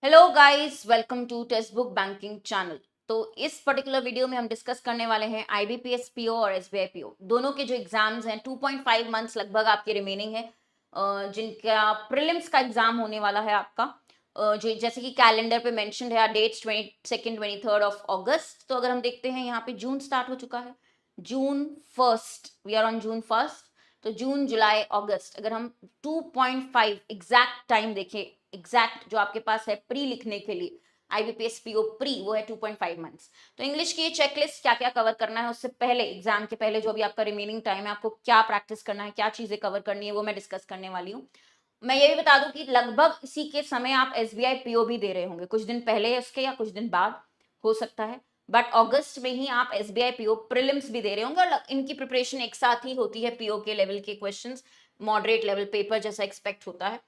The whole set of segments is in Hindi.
Hello guys, welcome to Textbook Banking channel. तो इस पर्टिकुलर वीडियो में हम डिस्कस करने वाले हैं आईबीपीएस पीओ और एसबीआई पीओ दोनों के जो एग्जाम्स हैं 2.5 मंथ्स लगभग आपके रिमेनिंग है, जिनका प्रीलिम्स का एग्जाम होने वाला है आपका। जो जैसे कि कैलेंडर पे मेंशन्ड है डेट्स 22nd 23rd ऑफ अगस्त। तो अगर हम देखते हैं यहाँ पे जून स्टार्ट हो चुका है, June first, we are on June first. तो जून जुलाई अगस्त अगर हम 2.5 एग्जैक्ट टाइम देखें, एग्जैक्ट जो आपके पास है प्री लिखने के लिए आईबीपीएस पीओ प्री, वो है 2.5 मंथ्स। तो इंग्लिश की ये चेकलिस्ट क्या क्या कवर करना है उससे पहले, एग्जाम के पहले जो अभी आपका रिमेनिंग टाइम है, आपको क्या प्रैक्टिस करना है, क्या चीजें कवर करनी है, वो मैं डिस्कस करने वाली हूँ। मैं ये भी बता दूं कि लगभग इसी के समय आप एसबीआई पीओ भी दे रहे होंगे, कुछ दिन पहले उसके या कुछ दिन बाद हो सकता है, बट अगस्त में ही आप एसबीआई पीओ प्रीलिम्स भी दे रहे होंगे और इनकी प्रिपरेशन एक साथ ही होती है। पीओ के लेवल के क्वेश्चंस मॉडरेट लेवल पेपर जैसा एक्सपेक्ट होता है।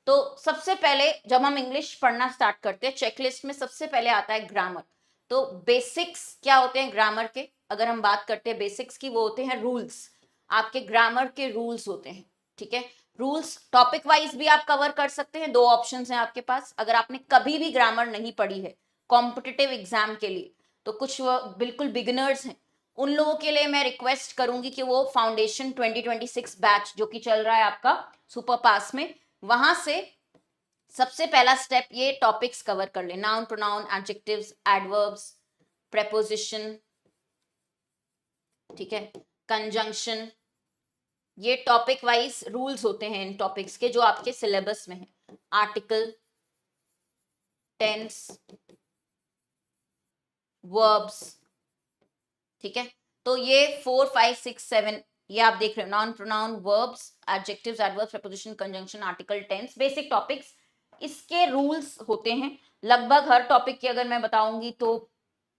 तो सबसे पहले जब हम इंग्लिश पढ़ना स्टार्ट करते हैं, चेकलिस्ट में सबसे पहले आता है ग्रामर। तो बेसिक्स क्या होते हैं ग्रामर के, अगर हम बात करते हैं बेसिक्स की, वो होते हैं रूल्स। आपके ग्रामर के रूल्स होते हैं, ठीक है। रूल्स टॉपिक वाइज भी आप कवर कर सकते हैं, दो ऑप्शंस हैं आपके पास। अगर आपने कभी भी ग्रामर नहीं पढ़ी है कॉम्पिटिटिव एग्जाम के लिए, तो कुछ वो बिल्कुल बिगिनर्स हैं, उन लोगों के लिए मैं रिक्वेस्ट करूंगी कि वो फाउंडेशन 2026 बैच जो कि चल रहा है आपका सुपर पास में, वहां से सबसे पहला स्टेप ये टॉपिक्स कवर कर ले। Noun, pronoun, adjectives, adverbs, preposition, ठीक है, कंजंक्शन, ये टॉपिक वाइज रूल्स होते हैं इन टॉपिक्स के जो आपके सिलेबस में है। आर्टिकल, टेंस, वर्ब्स, ठीक है। तो ये 4 5 6 7 ये आप देख रहे हो, noun, pronoun, verbs, adjectives, adverbs, preposition, conjunction, article, tense, basic topics, इसके रूल्स होते हैं। लगभग हर टॉपिक की अगर मैं बताऊंगी तो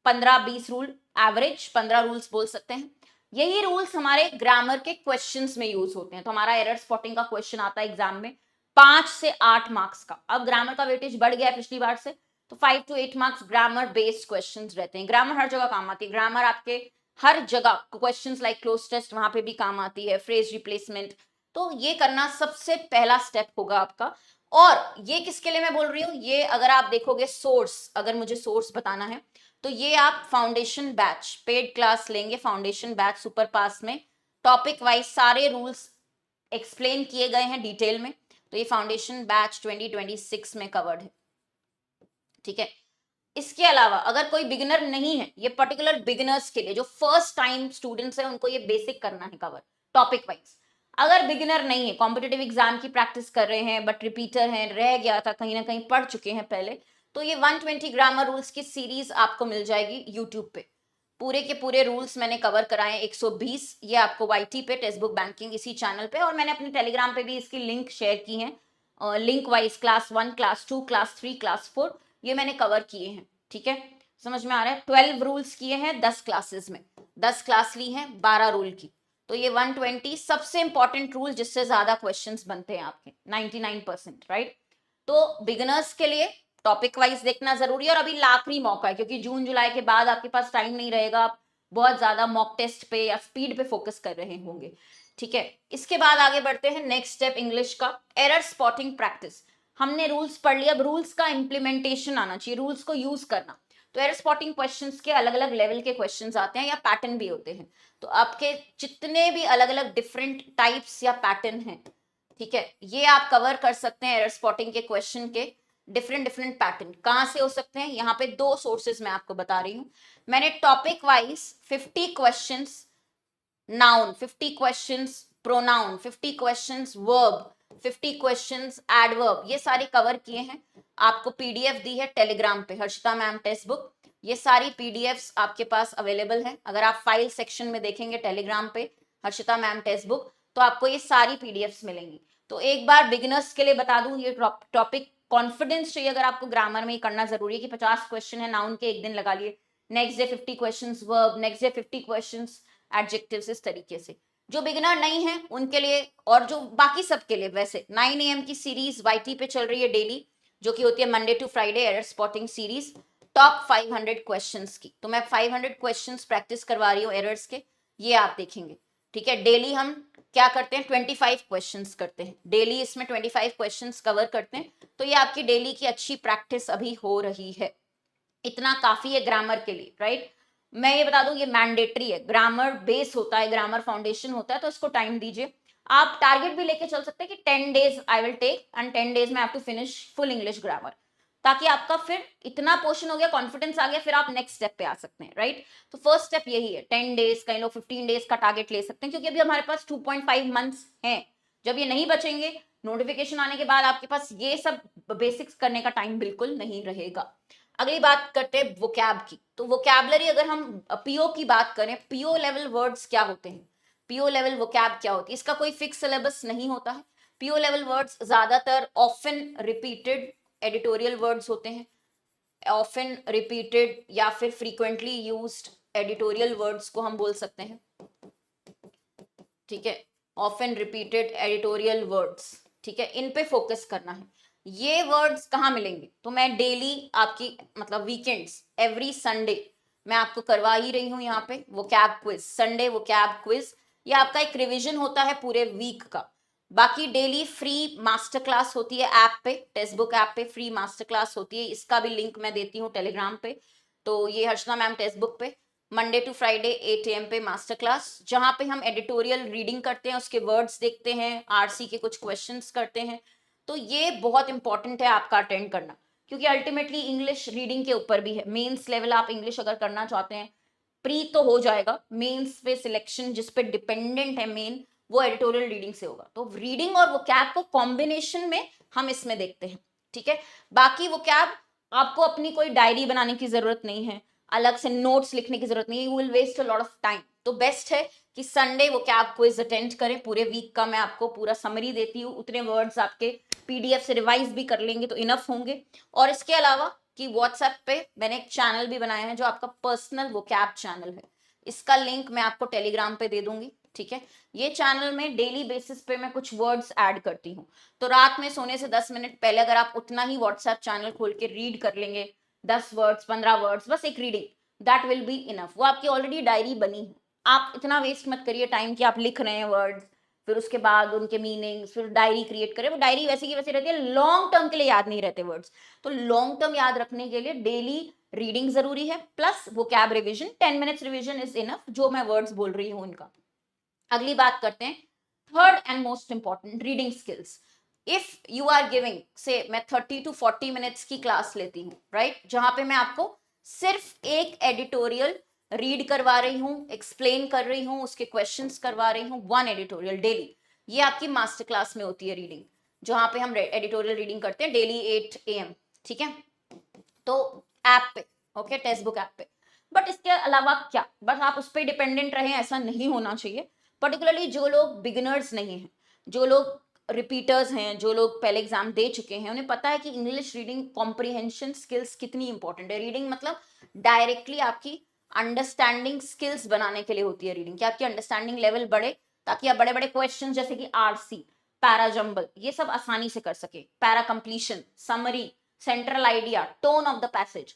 15-20 रूल, एवरेज 15 रूल्स बोल सकते हैं। यही रूल्स हमारे ग्रामर के क्वेश्चंस में यूज होते हैं। तो हमारा एरर स्पॉटिंग का क्वेश्चन आता है एग्जाम में 5 से 8 मार्क्स का। अब ग्रामर का वेटेज बढ़ गया पिछली बार से, तो 5 to 8 marks grammar based questions रहते हैं। ग्रामर हर जगह काम आती है, ग्रामर आपके हर जगह क्वेश्चंस लाइक क्लोज टेस्ट वहां पे भी काम आती है, फ्रेज रिप्लेसमेंट। तो ये करना सबसे पहला स्टेप होगा आपका। और ये किसके लिए मैं बोल रही हूँ, ये अगर आप देखोगे सोर्स, अगर मुझे सोर्स बताना है तो ये आप फाउंडेशन बैच पेड क्लास लेंगे, फाउंडेशन बैच सुपर पास में टॉपिक वाइज सारे रूल्स एक्सप्लेन किए गए हैं डिटेल में। तो ये फाउंडेशन बैच 2026 में कवर्ड है, ठीक है। इसके अलावा अगर कोई बिगिनर नहीं है, ये पर्टिकुलर बिगिनर्स के लिए जो फर्स्ट टाइम स्टूडेंट्स है उनको ये बेसिक करना है कवर टॉपिक वाइज। अगर बिगिनर नहीं है, कॉम्पिटेटिव एग्जाम की प्रैक्टिस कर रहे हैं बट रिपीटर हैं, रह गया था कहीं ना कहीं, पढ़ चुके हैं पहले, तो ये 120 ग्रामर रूल्स की सीरीज आपको मिल जाएगी यूट्यूब पे। पूरे के पूरे रूल्स मैंने कवर कराए 120, ये आपको वाईटी पे टेक्स्ट बुक बैंकिंग इसी चैनल पे, और मैंने अपने टेलीग्राम पे भी इसकी लिंक शेयर की है। Link wise class 1, class 2, class 3, class 4 ये मैंने कवर किए हैं, ठीक है। समझ में आ रहा है? 12 रूल्स किए हैं 10 क्लासेस में, 10 क्लास ली हैं 12 रूल की। तो ये 120 सबसे इंपॉर्टेंट रूल जिससे ज्यादा क्वेश्चंस बनते हैं आपके 99%, राइट। तो बिगिनर्स के लिए टॉपिक वाइज देखना जरूरी है, और अभी आखिरी मौका है क्योंकि जून जुलाई के बाद आपके पास टाइम नहीं रहेगा, आप बहुत ज्यादा मॉक टेस्ट पे या स्पीड पे फोकस कर रहे होंगे, ठीक है। इसके बाद आगे बढ़ते हैं, नेक्स्ट स्टेप इंग्लिश का एरर स्पॉटिंग प्रैक्टिस। हमने रूल्स पढ़ लिया, अब रूल्स का इंप्लीमेंटेशन आना चाहिए, रूल्स को यूज करना। तो एरर स्पॉटिंग क्वेश्चंस के अलग अलग लेवल के क्वेश्चंस आते हैं या पैटर्न भी होते हैं। तो आपके जितने भी अलग अलग डिफरेंट टाइप्स या पैटर्न हैं, ठीक है, ये आप कवर कर सकते हैं। एरर स्पॉटिंग के क्वेश्चन के डिफरेंट डिफरेंट पैटर्न कहां से हो सकते हैं, यहाँ पे दो सोर्सेज मैं आपको बता रही हूँ। मैंने topic wise 50 questions noun, 50 questions pronoun, 50 questions verb, 50 questions adverb, ये सारे कवर किए हैं। आपको पीडीएफ दी है टेलीग्राम पे, हर्षिता मैम टेक्स्ट बुक, ये सारी पीडीएफ्स आपके पास अवेलेबल है। अगर आप फाइल सेक्शन में देखेंगे टेलीग्राम पे हर्षिता मैम टेक्स्ट बुक, तो आपको ये सारी पीडीएफ्स मिलेंगी। तो एक बार बिगिनर्स के लिए बता दूं, ये टॉपिक कॉन्फिडेंस चाहिए अगर आपको ग्रामर में ही करना जरूरी है कि 50 क्वेश्चन है नाउन के, एक दिन लगा लिए, next day 50 questions verb, next day 50 questions adjectives, इस तरीके से। जो बिगिनर नहीं है उनके लिए, और जो बाकी सबके लिए, वैसे 9 AM की सीरीज वाईटी पे चल रही है डेली, जो कि होती है Monday to Friday error spotting series, top 500 questions की। तो मैं 500 क्वेश्चंस प्रैक्टिस करवा रही हूँ एरर्स के, ये आप देखेंगे। ठीक है, डेली हम क्या करते हैं, 25 क्वेश्चंस करते हैं डेली, इसमें 25 क्वेश्चंस कवर करते हैं। तो ये आपकी डेली की अच्छी प्रैक्टिस अभी हो रही है, इतना काफी है ग्रामर के लिए, राइट। मैं ये बता दूं, ये मैंडेटरी है, ग्रामर बेस होता है, ग्रामर फाउंडेशन होता है, तो इसको टाइम दीजिए। आप टारगेट भी लेके चल सकते हैं कि 10 days I will take and 10 days में have to finish full English grammar, ताकि आपका फिर इतना पोर्शन हो गया, कॉन्फिडेंस आ गया, फिर आप नेक्स्ट स्टेप पे आ सकते हैं, राइट। तो फर्स्ट स्टेप यही है, 10 डेज, कई लोग 15 डेज का टारगेट ले सकते हैं, क्योंकि अभी हमारे पास 2.5 मंथ्स हैं। जब ये नहीं बचेंगे, नोटिफिकेशन आने के बाद आपके पास ये सब बेसिक्स करने का टाइम बिल्कुल नहीं रहेगा। अगली बात करते हैं वोकैब की। तो वोकैबलरी, अगर हम पीओ की बात करें, पीओ लेवल वर्ड्स क्या होते हैं, पीओ लेवल वोकैब क्या होती है, इसका कोई फिक्स सिलेबस नहीं होता है। पीओ लेवल वर्ड्स ज्यादातर ऑफन रिपीटेड एडिटोरियल वर्ड्स होते हैं, ऑफन रिपीटेड या फिर फ्रीक्वेंटली यूज्ड एडिटोरियल वर्ड्स को हम बोल सकते हैं, ठीक है, ऑफन रिपीटेड एडिटोरियल वर्ड्स, ठीक है, इन पे फोकस करना है। ये वर्ड्स कहाँ मिलेंगे, तो मैं डेली आपकी मतलब वीकेंड्स एवरी संडे मैं आपको करवा ही रही हूँ यहाँ पे vocab quiz, Sunday vocab quiz. ये आपका एक रिवीजन होता है पूरे वीक का। बाकी डेली फ्री मास्टर क्लास होती है ऐप पे, टेक्स्ट बुक ऐप पे फ्री मास्टर क्लास होती है, इसका भी लिंक मैं देती हूँ टेलीग्राम पे। तो ये हर्षना मैम टेक्स्ट बुक पे मंडे टू फ्राइडे 8 AM पे मास्टर क्लास, जहाँ पे हम एडिटोरियल रीडिंग करते हैं, उसके वर्ड्स देखते हैं, आरसी के कुछ क्वेश्चंस करते हैं। तो ये बहुत इंपॉर्टेंट है आपका अटेंड करना, क्योंकि अल्टीमेटली इंग्लिश रीडिंग के ऊपर भी है। मेंस लेवल आप इंग्लिश अगर करना चाहते हैं, प्री तो हो जाएगा, मेंस पे सिलेक्शन जिस पे डिपेंडेंट है मेन, वो एडिटोरियल रीडिंग से होगा। तो रीडिंग और वोकैब को कॉम्बिनेशन में हम इसमें देखते हैं, ठीक है। बाकी वोकैब आपको अपनी कोई डायरी बनाने की जरूरत नहीं है, अलग से नोट्स लिखने की जरूरत नहीं है, you will waste a lot of time. तो बेस्ट है कि संडे वोकैब क्विज अटेंड करें, पूरे वीक का मैं आपको पूरा समरी देती हूँ, उतने वर्ड्स आपके पीडीएफ से रिवाइज भी कर लेंगे तो इनफ होंगे। और इसके अलावा कि व्हाट्सएप पे मैंने एक चैनल भी बनाया है जो आपका पर्सनल वोकैब चैनल है, इसका लिंक मैं आपको टेलीग्राम पे दे दूंगी, ठीक है। ये चैनल में डेली बेसिस पे मैं कुछ वर्ड्स ऐड करती हूँ, तो रात में सोने से 10 मिनट पहले अगर आप उतना ही व्हाट्सएप चैनल खोल के रीड कर लेंगे, 10 वर्ड्स 15 वर्ड्स, बस एक reading, that will be enough. वो आपकी ऑलरेडी डायरी बनी है, आप इतना वेस्ट मत करिए टाइम कि आप लिख रहे हैं वर्ड्स, फिर उसके बाद उनके मीनिंग्स, फिर डायरी क्रिएट करें। वो डायरी वैसे की वैसे रहती है, लॉन्ग टर्म के लिए याद नहीं रहते वर्ड्स। तो लॉन्ग टर्म याद रखने के लिए डेली रीडिंग जरूरी है, plus vocab revision, 10 minutes revision is enough, जो मैं वर्ड्स बोल रही हूँ उनका। अगली बात करते हैं, third and most important, reading skills. If you are giving से मैं 30 to 40 मिनट्स की क्लास लेती हूँ, राइट, जहां पे मैं आपको सिर्फ एक एडिटोरियल रीड करवा रही हूँ, एक्सप्लेन कर रही हूँ, उसके क्वेश्चंस करवा रही हूँ, वन एडिटोरियल डेली। ये आपकी मास्टर क्लास में होती है रीडिंग, जहां पे हम एडिटोरियल रीडिंग करते हैं डेली 8 AM, ठीक है। तो ऐप पे, ओके, टेक्स्ट बुक ऐप पे। बट इसके अलावा क्या, बस आप उस पर डिपेंडेंट रहें ऐसा नहीं होना चाहिए। पर्टिकुलरली जो लोग बिगिनर्स नहीं हैं, जो लोग रिपीटर्स हैं, जो लोग पहले एग्जाम दे चुके हैं, उन्हें पता है कि इंग्लिश रीडिंग कॉम्प्रिहेंशन स्किल्स कितनी इंपॉर्टेंट है। रीडिंग मतलब डायरेक्टली आपकी अंडरस्टैंडिंग स्किल्स बनाने के लिए होती है रीडिंग, कि आपकी अंडरस्टैंडिंग लेवल बढ़े, ताकि आप बड़े बड़े क्वेश्चन जैसे कि आरसी, पैरा जंबल, ये सब आसानी से कर सके, para completion, summary, central idea, tone of the passage,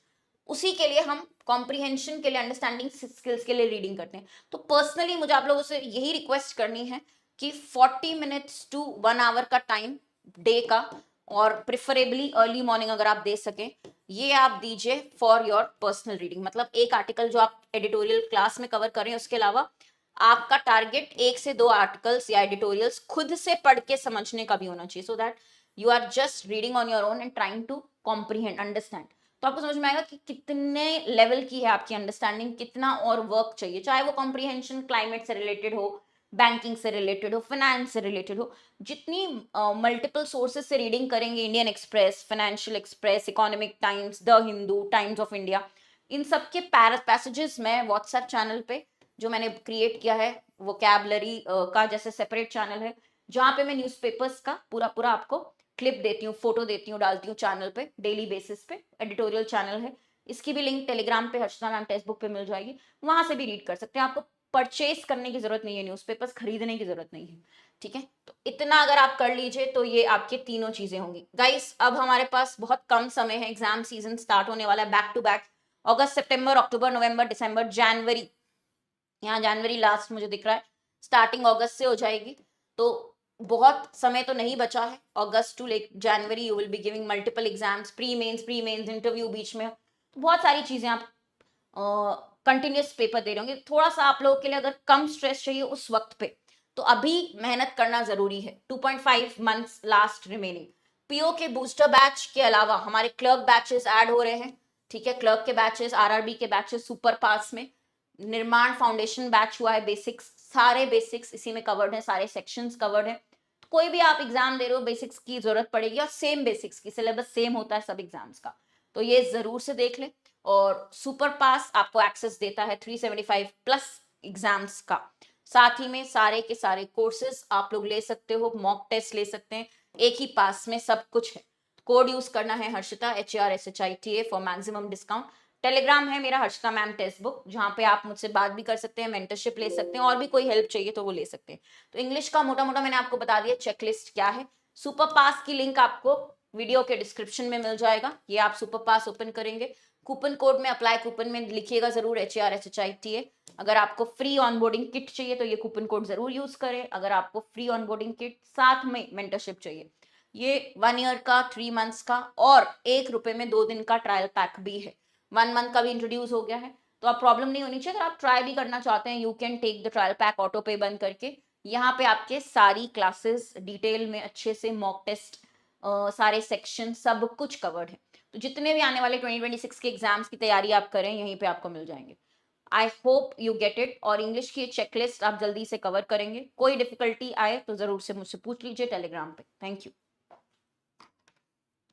उसी के लिए हम कॉम्प्रिहेंशन के लिए, अंडरस्टैंडिंग स्किल्स के लिए रीडिंग करते हैं। तो पर्सनली मुझे आप लोगों से यही रिक्वेस्ट करनी है कि 40 मिनट्स टू 1 आवर का टाइम डे का, और प्रिफरेबली अर्ली मॉर्निंग अगर आप दे सकें, ये आप दीजिए फॉर योर पर्सनल रीडिंग। मतलब एक आर्टिकल जो आप एडिटोरियल क्लास में कवर करें, उसके अलावा आपका टारगेट 1 से 2 आर्टिकल्स या एडिटोरियल्स खुद से पढ़ के समझने का भी होना चाहिए, so that you are just reading on your own and trying to comprehend, understand. तो आपको समझ में आएगा कि कितने लेवल की है आपकी अंडरस्टैंडिंग, कितना और वर्क चाहिए, चाहे वो कॉम्प्रीहेंशन क्लाइमेट से रिलेटेड हो, बैंकिंग से रिलेटेड हो, फाइनेंस से रिलेटेड हो। जितनी मल्टीपल सोर्सेज से रीडिंग करेंगे, Indian Express, Financial Express, Economic Times, the Hindu, Times of India, इन सब के पैसेजेस मैं व्हाट्सएप चैनल पे जो मैंने क्रिएट किया है, वोकैबलरी का जैसे सेपरेट चैनल है, जहां पे मैं न्यूज़पेपर्स का पूरा पूरा आपको क्लिप देती हूँ, फोटो देती हूँ, डालती हूँ चैनल पे डेली बेसिस पे, एडिटोरियल चैनल है। इसकी भी लिंक टेलीग्राम पे हर्षना मैम टेक्स्ट बुक पे मिल जाएगी, वहां से भी रीड कर सकते हैं। आपको परचेज करने की जरूरत नहीं है, न्यूज़पेपर्स खरीदने की जरूरत नहीं है, ठीक है। तो इतना अगर आप कर लीजिए तो ये आपके तीनों चीजें होंगी। गाइस, अब हमारे पास बहुत कम समय है, एग्जाम सीजन स्टार्ट होने वाला है बैक टू बैक, अगस्त, सितंबर, अक्टूबर, नवंबर, दिसंबर, जनवरी, यहाँ जनवरी लास्ट मुझे दिख रहा है, स्टार्टिंग अगस्त से हो जाएगी, तो बहुत समय तो नहीं बचा है। August to like January you will be giving multiple exams, pre mains interview बीच में, बहुत सारी चीजें आप कंटिन्यूस पेपर दे रहे होंगे। थोड़ा सा आप लोगों के लिए अगर कम स्ट्रेस चाहिए उस वक्त पे, तो अभी मेहनत करना जरूरी है। 2.5 मंथ्स लास्ट रिमेनिंग। पीओ के बूस्टर बैच के अलावा हमारे क्लर्क बैचेस ऐड हो रहे हैं, ठीक है। क्लर्क के बैचेस, आरआरबी के बैचेस सुपर पास में, निर्माण फाउंडेशन बैच हुआ है, बेसिक्स, सारे बेसिक्स इसी में कवर्ड है, सारे सेक्शंस कवर्ड है। कोई भी आप एग्जाम दे रहे हो बेसिक्स की जरूरत पड़ेगी, और सेम बेसिक्स की, सिलेबस सेम होता है सब एग्जाम्स का, तो ये जरूर से देख ले। और सुपर पास आपको एक्सेस देता है 375 प्लस एग्जाम्स का, साथ ही में सारे के सारे कोर्सेज आप लोग ले सकते हो, मॉक टेस्ट ले सकते हैं, एक ही पास में सब कुछ है। कोड यूज करना है Harshita HRSHITA for maximum discount. Telegram है मेरा हर्षिता मैम टेक्स्ट बुक, जहां पे आप मुझसे बात भी कर सकते हैं, मेंटरशिप ले सकते हैं, और भी कोई हेल्प चाहिए तो वो ले सकते हैं। तो इंग्लिश का मोटा मोटा मैंने आपको बता दिया चेकलिस्ट क्या है। सुपर पास की लिंक आपको वीडियो के डिस्क्रिप्शन में मिल जाएगा, ये आप सुपर पास ओपन करेंगे, कूपन कोड में, अप्लाई कूपन में लिखिएगा जरूर HRSHITA। अगर आपको फ्री ऑनबोर्डिंग किट चाहिए तो ये कूपन कोड जरूर यूज करें। अगर आपको फ्री ऑनबोर्डिंग किट साथ में मेंटरशिप चाहिए, ये 1 ईयर का, 3 मंथ्स का, और ₹1 में 2 दिन का ट्रायल पैक भी है। 1 मंथ का भी इंट्रोड्यूस हो गया है, तो आप प्रॉब्लम नहीं होनी चाहिए। अगर आप ट्राई भी करना चाहते हैं, you can take the trial pack autopay बंद करके। यहाँ पे आपके सारी क्लासेस डिटेल में अच्छे से, मॉक टेस्ट, सारे सेक्शन, सब कुछ कवर्ड है। तो जितने भी आने वाले 2026 के एग्जाम्स की तैयारी आप करें, यहीं पे आपको मिल जाएंगे। I hope you get it. और इंग्लिश की चेकलिस्ट आप जल्दी से कवर करेंगे। कोई डिफिकल्टी आए तो जरूर से मुझसे पूछ लीजिए टेलीग्राम पे। Thank you.